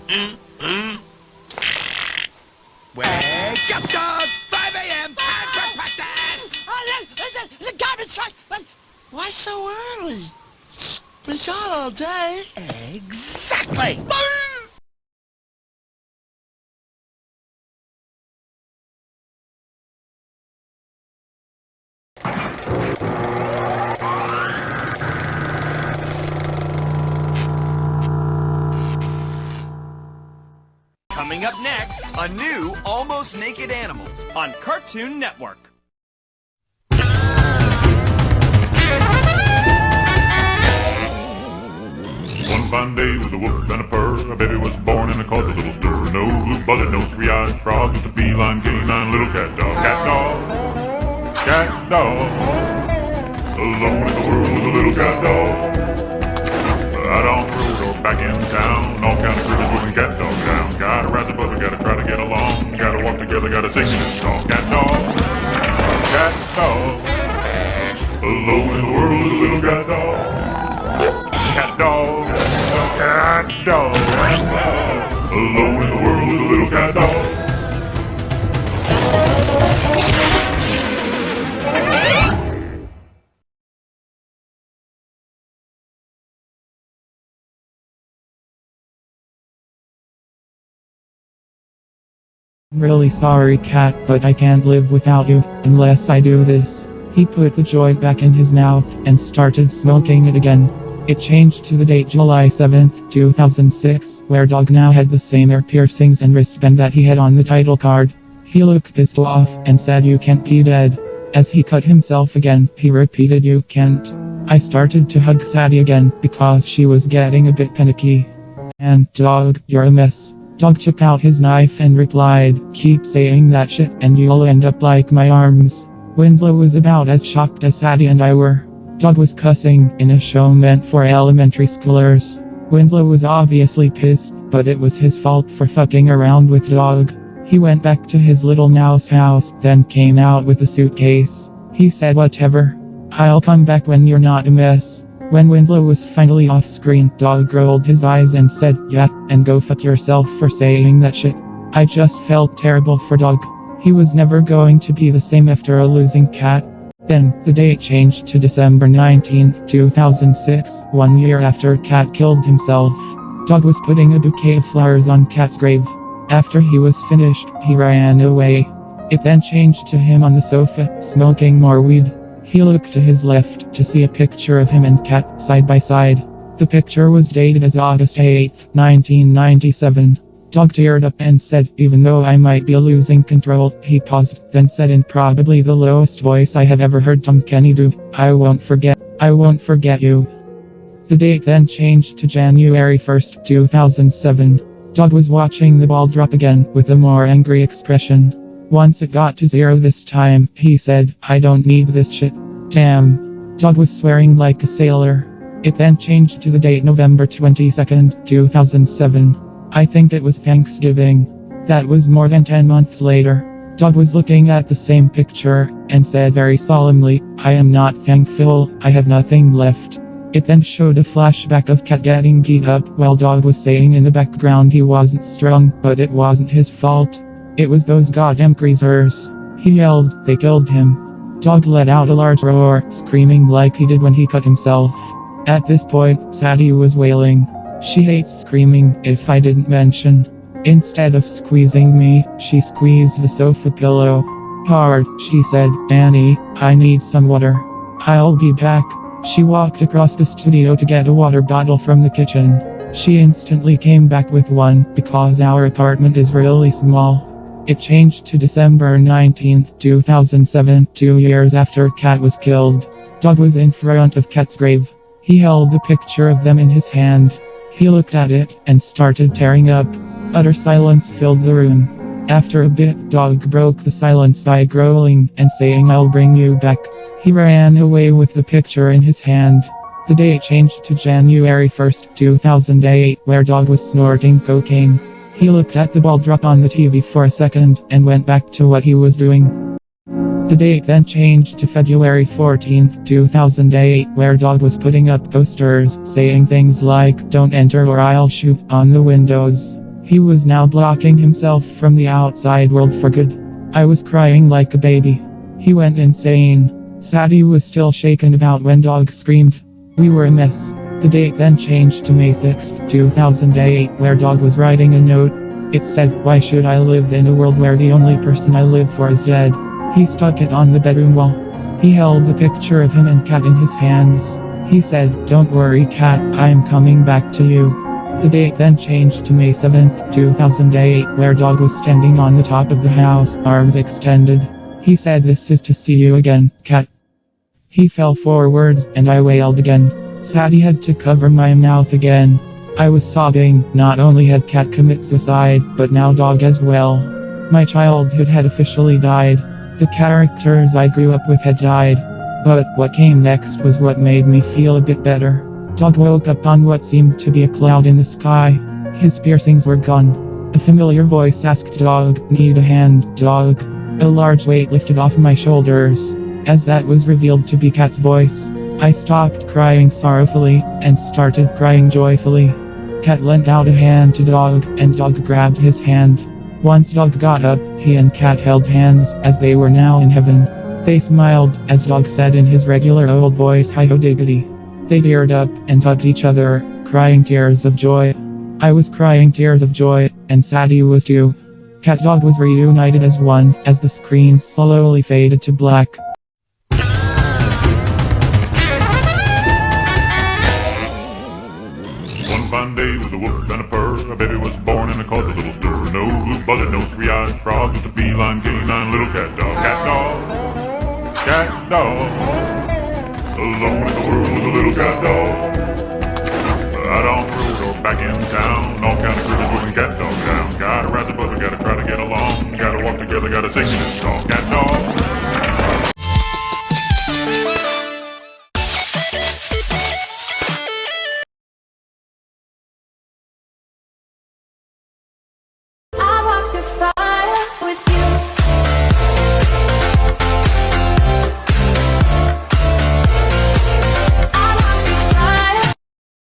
Wake up, dog! 5 a.m. Time for practice! The garbage truck! Why so early? We got all day. Exactly! Coming up next, a new Almost Naked Animals on Cartoon Network. One fine day with a wolf and a purr, a baby was born and it caused a little stir. No blue buzzard, no three-eyed frog, just a feline canine little cat dog. Cat dog, cat dog. Alone in the world was a little cat dog. Out on the road or back in town, all kind of critters moving cat dog down. Gotta rise above it, gotta try to get along, gotta walk together, gotta sing this song. Cat dog, cat dog. Alone in the world was a little cat dog. Cat dog, cat dog. Alone in the world was a little cat dog. I'm really sorry, Cat, but I can't live without you, unless I do this. He put the joint back in his mouth, and started smoking it again. It changed to the date July 7th, 2006, where Dog now had the same ear piercings and wristband that he had on the title card. He looked pissed off, and said you can't be dead. As he cut himself again, he repeated you can't. I started to hug Sadie again, because she was getting a bit panicky. And, Dog, you're a mess. Dog took out his knife and replied, keep saying that shit and you'll end up like my arms. Winslow was about as shocked as Sadie and I were. Dog was cussing in a show meant for elementary schoolers. Winslow was obviously pissed, but it was his fault for fucking around with Dog. He went back to his little mouse house, then came out with a suitcase. He said whatever. I'll come back when you're not a mess. When Winslow was finally off screen, Dog rolled his eyes and said, yeah, and go fuck yourself for saying that shit. I just felt terrible for Dog. He was never going to be the same after a losing cat. Then, the date changed to December 19th, 2006, 1 year after Cat killed himself. Dog was putting a bouquet of flowers on Cat's grave. After he was finished, he ran away. It then changed to him on the sofa, smoking more weed. He looked to his left to see a picture of him and Cat side by side. The picture was dated as August 8, 1997. Dog teared up and said, even though I might be losing control, he paused, then said in probably the lowest voice I have ever heard Tom Kenny do, I won't forget you. The date then changed to January 1st, 2007. Dog was watching the ball drop again, with a more angry expression. Once it got to 0 this time, he said, I don't need this shit. Damn. Dog was swearing like a sailor. It then changed to the date November 22nd, 2007. I think it was Thanksgiving. That was more than 10 months later. Dog was looking at the same picture, and said very solemnly, I am not thankful, I have nothing left. It then showed a flashback of Cat getting beat up, while Dog was saying in the background he wasn't strong, but it wasn't his fault. It was those goddamn greasers. He yelled, they killed him. Dog let out a large roar, screaming like he did when he cut himself. At this point, Sadie was wailing. She hates screaming, if I didn't mention. Instead of squeezing me, she squeezed the sofa pillow. Hard, she said, Danny, I need some water. I'll be back. She walked across the studio to get a water bottle from the kitchen. She instantly came back with one, because our apartment is really small. It changed to December 19th, 2007, 2 years after Cat was killed. Dog was in front of Cat's grave. He held the picture of them in his hand. He looked at it, and started tearing up. Utter silence filled the room. After a bit, Dog broke the silence by growling, and saying I'll bring you back. He ran away with the picture in his hand. The date changed to January 1st, 2008, where Dog was snorting cocaine. He looked at the ball drop on the TV for a second, and went back to what he was doing. The date then changed to February 14th, 2008, where Dog was putting up posters, saying things like, don't enter or I'll shoot, on the windows. He was now blocking himself from the outside world for good. I was crying like a baby. He went insane. Sadie was still shaken about when Dog screamed. We were a mess. The date then changed to May 6th, 2008, where Dog was writing a note. It said, "Why should I live in a world where the only person I live for is dead?" He stuck it on the bedroom wall. He held the picture of him and Cat in his hands. He said, "Don't worry, Cat, I am coming back to you." The date then changed to May 7th, 2008, where Dog was standing on the top of the house, arms extended. He said, "This is to see you again, Cat." He fell forwards, and I wailed again. Sadie had to cover my mouth again. I was sobbing. Not only had Cat commit suicide, but now Dog as well. My childhood had officially died. The characters I grew up with had died. But what came next was what made me feel a bit better. Dog woke up on what seemed to be a cloud in the sky. His piercings were gone. A familiar voice asked Dog, "Need a hand, Dog?" A large weight lifted off my shoulders. As that was revealed to be Cat's voice, I stopped crying sorrowfully, and started crying joyfully. Cat lent out a hand to Dog, and Dog grabbed his hand. Once Dog got up, he and Cat held hands, as they were now in heaven. They smiled, as Dog said in his regular old voice, "Hi-ho diggity." They teared up, and hugged each other, crying tears of joy. I was crying tears of joy, and Sadie was too. CatDog was reunited as one, as the screen slowly faded to black. One fine day with a woof and a purr, a baby was born and it caused a little stir. No blue buzzard, no three-eyed frog, just a feline canine little cat dog. Cat dog, cat dog. Alone in the world with a little cat dog. Out on the road or back in town, all kind of critters moving cat dog down. Gotta ride the buzzer, gotta try to get along, gotta walk together, gotta sing this song. Cat dog,